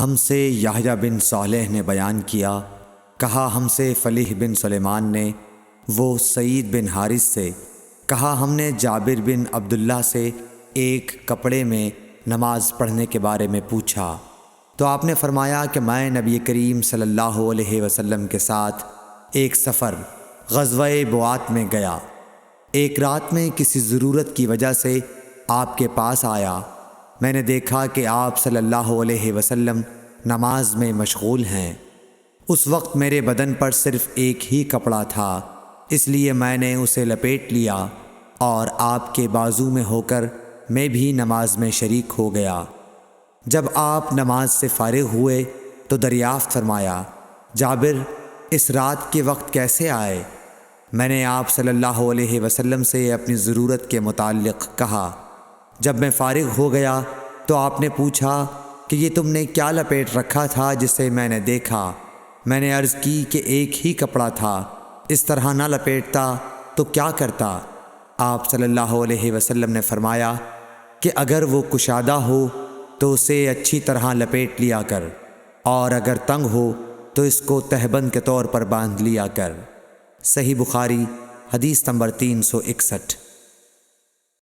ہم سے یحییٰ بن صالح نے بیان کیا، کہا ہم سے فلیح بن سلیمان نے، وہ سعید بن حارث سے، کہا ہم نے جابر بن عبداللہ سے ایک کپڑے میں نماز پڑھنے کے بارے میں پوچھا تو آپ نے فرمایا کہ میں نبی کریم صلی اللہ علیہ وسلم کے ساتھ ایک سفر غزوہ بوات میں گیا، ایک رات میں کسی ضرورت کی وجہ سے آپ کے پاس آیا۔ میں نے دیکھا کہ آپ صلی اللہ علیہ وسلم نماز میں مشغول ہیں۔ اس وقت میرے بدن پر صرف ایک ہی کپڑا تھا، اس لیے میں نے اسے لپیٹ لیا اور آپ کے بازو میں ہو کر میں بھی نماز میں شریک ہو گیا۔ جب آپ نماز سے فارغ ہوئے تو دریافت فرمایا، جابر اس رات کے وقت کیسے آئے؟ میں نے آپ صلی اللہ علیہ وسلم سے اپنی ضرورت کے متعلق کہا۔ جب میں فارغ ہو گیا تو آپ نے پوچھا کہ یہ تم نے کیا لپیٹ رکھا تھا جسے میں نے دیکھا؟ میں نے عرض کی کہ ایک ہی کپڑا تھا، اس طرح نہ لپیٹتا تو کیا کرتا؟ آپ صلی اللہ علیہ وسلم نے فرمایا کہ اگر وہ کشادہ ہو تو اسے اچھی طرح لپیٹ لیا کر، اور اگر تنگ ہو تو اس کو تہبند کے طور پر باندھ لیا کر۔ صحیح بخاری حدیث نمبر 361۔